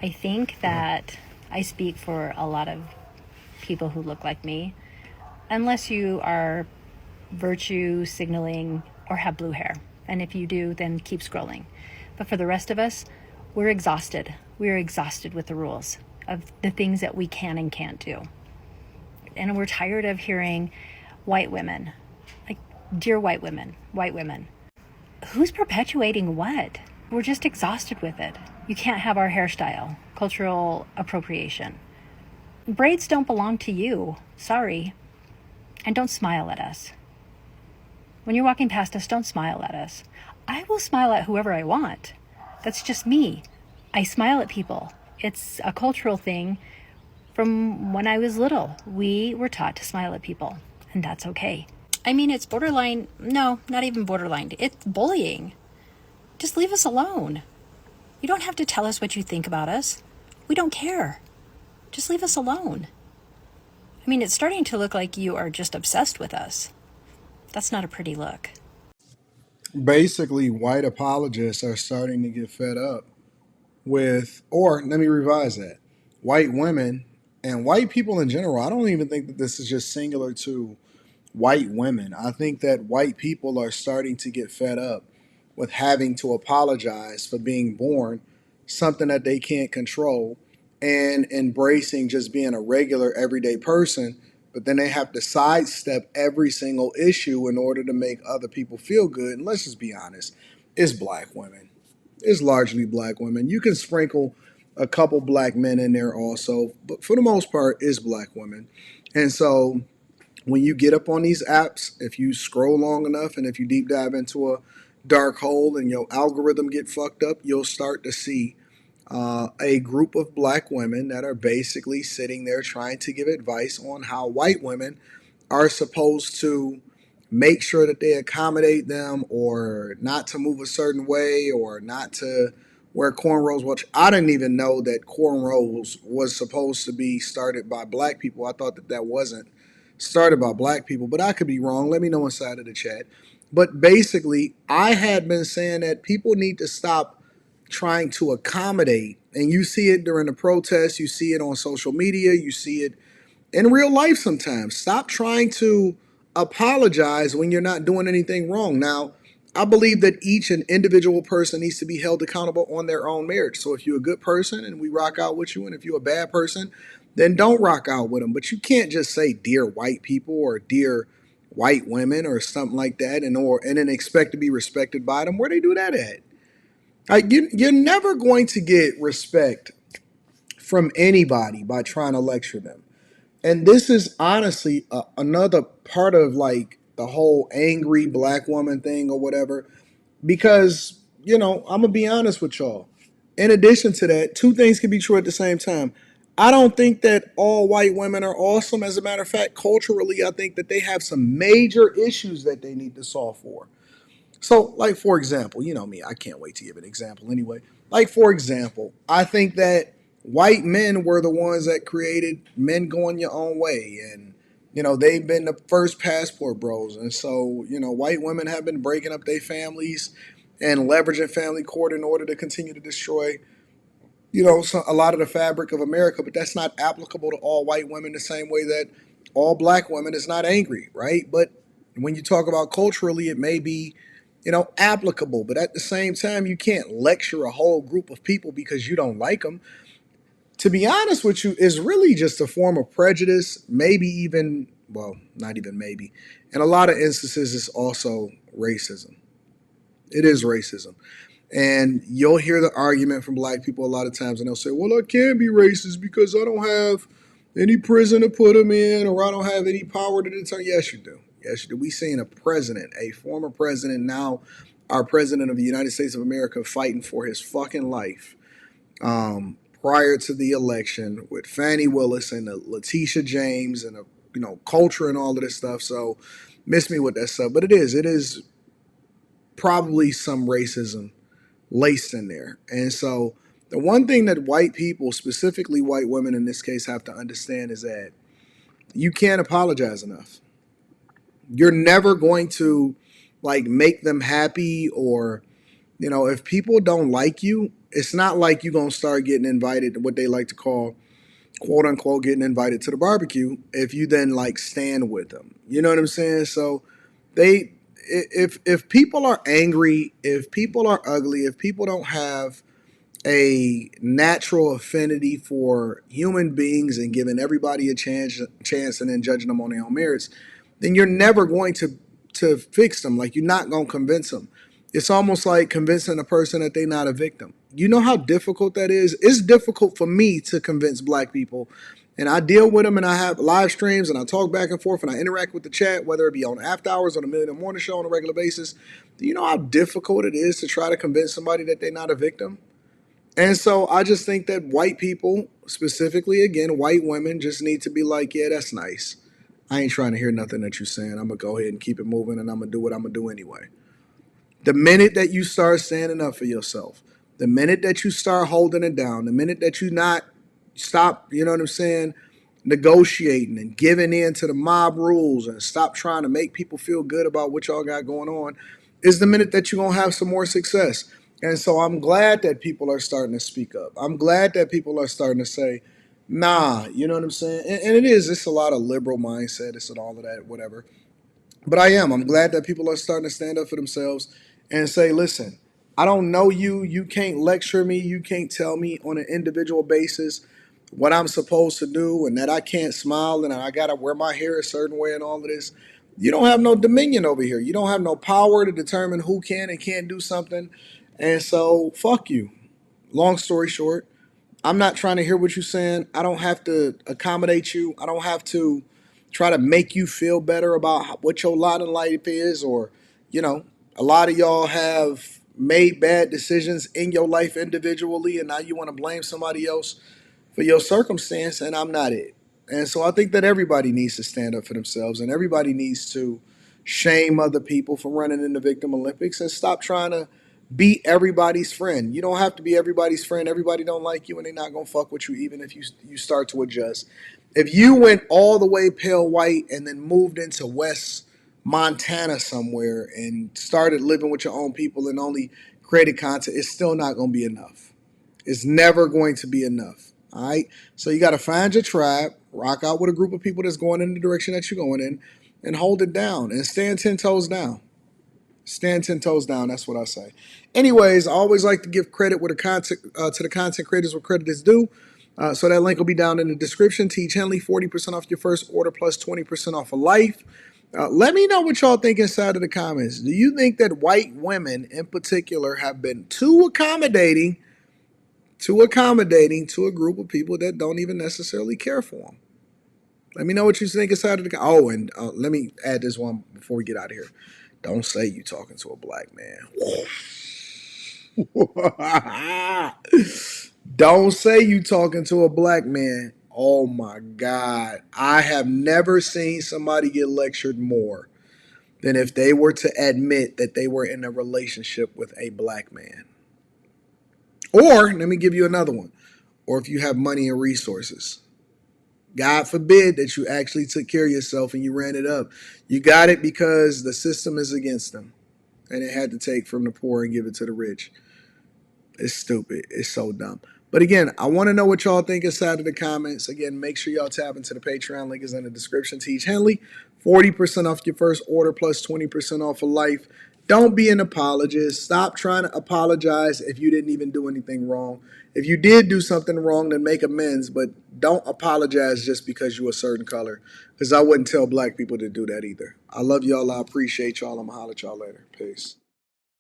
I think that I speak for a lot of people who look like me, unless you are virtue signaling or have blue hair. And if you do, then keep scrolling. But for the rest of us, we're exhausted. We're exhausted with the rules of the things that we can and can't do. And we're tired of hearing white women, like, dear white women. Who's perpetuating what? We're just exhausted with it. You can't have our hairstyle, cultural appropriation. Braids don't belong to you. Sorry. And don't smile at us. When you're walking past us, don't smile at us. I will smile at whoever I want. That's just me. I smile at people. It's a cultural thing from when I was little. We were taught to smile at people, and that's okay. I mean, it's borderline, no, not even borderline. It's bullying. Just leave us alone. You don't have to tell us what you think about us. We don't care. Just leave us alone. I mean, it's starting to look like you are just obsessed with us. That's not a pretty look. Basically, white apologists are starting to get fed up with, or let me revise that, white women and white people in general. I don't even think that this is just singular to white women. I think that white people are starting to get fed up with having to apologize for being born something that they can't control and embracing just being a regular everyday person. But then they have to sidestep every single issue in order to make other people feel good. And let's just be honest, it's black women. It's largely black women. You can sprinkle a couple black men in there also, but for the most part, it's black women. And so when you get up on these apps, if you scroll long enough and if you deep dive into a dark hole and your algorithm get fucked up, you'll start to see a group of black women that are basically sitting there trying to give advice on how white women are supposed to make sure that they accommodate them or not to move a certain way or not to wear cornrows, which I didn't even know that cornrows was supposed to be started by black people. I thought that that wasn't started by black people, but I could be wrong. Let me know inside of the chat. But basically, I had been saying that people need to stop trying to accommodate. And you see it during the protests, you see it on social media, you see it in real life sometimes. Stop trying to apologize when you're not doing anything wrong. Now, I believe that each and individual person needs to be held accountable on their own merit. So if you're a good person and we rock out with you, and if you're a bad person, then don't rock out with them. But you can't just say dear white people or dear white women or something like that and then expect to be respected by them. Where they do that at? Like you're never going to get respect from anybody by trying to lecture them. And this is honestly another part of like the whole angry black woman thing or whatever. Because, I'm going to be honest with y'all. In addition to that, two things can be true at the same time. I don't think that all white women are awesome. As a matter of fact, culturally, I think that they have some major issues that they need to solve for. So, like, for example, you know me, I can't wait to give an example anyway. Like, for example, I think that white men were the ones that created men going your own way. And, they've been the first passport bros. And so, white women have been breaking up their families and leveraging family court in order to continue to destroy, a lot of the fabric of America. But that's not applicable to all white women the same way that all black women is not angry, right? But when you talk about culturally, it may be applicable. But at the same time, you can't lecture a whole group of people because you don't like them. To be honest with you, is really just a form of prejudice, maybe even, well, not even maybe. In a lot of instances, it's also racism. It is racism. And you'll hear the argument from black people a lot of times, and they'll say, well, I can't be racist because I don't have any prison to put them in, or I don't have any power to determine. Yes, you do. Yes, you do. We seen a president, a former president, now our president of the United States of America, fighting for his fucking life prior to the election with Fannie Willis and Letitia James and culture and all of this stuff. So miss me with that stuff, but it is probably some racism laced in there. And so the one thing that white people, specifically white women in this case, have to understand is that you can't apologize enough. You're never going to like make them happy or You know, if people don't like you, it's not like you're going to start getting invited to what they like to call, quote unquote, getting invited to the barbecue if you then like stand with them. You know what I'm saying? So they, if people are angry, if people are ugly, if people don't have a natural affinity for human beings and giving everybody a chance and then judging them on their own merits, then you're never going to fix them. Like you're not going to convince them. It's almost like convincing a person that they're not a victim. You know how difficult that is? It's difficult for me to convince black people. And I deal with them and I have live streams and I talk back and forth and I interact with the chat, whether it be on After Hours, on the Million Morning Show on a regular basis. Do you know how difficult it is to try to convince somebody that they're not a victim? And so I just think that white people, specifically, again, white women, just need to be like, yeah, that's nice. I ain't trying to hear nothing that you're saying. I'm going to go ahead and keep it moving and I'm going to do what I'm going to do anyway. The minute that you start standing up for yourself, the minute that you start holding it down, the minute that you not stop, you know what I'm saying, negotiating and giving in to the mob rules and stop trying to make people feel good about what y'all got going on, is the minute that you're going to have some more success. And so I'm glad that people are starting to speak up. I'm glad that people are starting to say, nah, you know what I'm saying? And it's a lot of liberal mindset, it's and all of that, whatever. But I'm glad that people are starting to stand up for themselves and say, listen, I don't know you. You can't lecture me. You can't tell me on an individual basis what I'm supposed to do and that I can't smile and I got to wear my hair a certain way and all of this. You don't have no dominion over here. You don't have no power to determine who can and can't do something. And so, fuck you. Long story short, I'm not trying to hear what you're saying. I don't have to accommodate you. I don't have to try to make you feel better about what your lot in life is, or, you know, a lot of y'all have made bad decisions in your life individually, and now you want to blame somebody else for your circumstance, and I'm not it. And so I think that everybody needs to stand up for themselves, and everybody needs to shame other people for running in the Victim Olympics and stop trying to be everybody's friend. You don't have to be everybody's friend. Everybody don't like you, and they're not gonna fuck with you, even if you start to adjust. If you went all the way pale white and then moved into West Montana somewhere and started living with your own people and only created content, it's still not gonna be enough. It's never going to be enough. All right. So you got to find your tribe, rock out with a group of people that's going in the direction that you're going in, and hold it down and stand 10 toes down. Stand 10 toes down. That's what I say. Anyways, I always like to give credit where the content to the content creators where credit is due. So that link will be down in the description. Teach Henley, 40% off your first order plus 20% off of life. Let me know what y'all think inside of the comments. Do you think that white women in particular have been too accommodating to a group of people that don't even necessarily care for them? Let me know what you think inside of the. Oh, and let me add this one before we get out of here. Don't say you talking to a black man. Don't say you talking to a black man. Oh my God. I have never seen somebody get lectured more than if they were to admit that they were in a relationship with a black man. Or, let me give you another one. Or if you have money and resources. God forbid that you actually took care of yourself and you ran it up. You got it because the system is against them. And it had to take from the poor and give it to the rich. It's stupid. It's so dumb. But again, I want to know what y'all think inside of the comments. Again, make sure y'all tap into the Patreon. Link is in the description. Teach Henley, 40% off your first order plus 20% off of life. Don't be an apologist. Stop trying to apologize if you didn't even do anything wrong. If you did do something wrong, then make amends, but don't apologize just because you're a certain color. Because I wouldn't tell black people to do that either. I love y'all. I appreciate y'all. I'm going to holler at y'all later. Peace.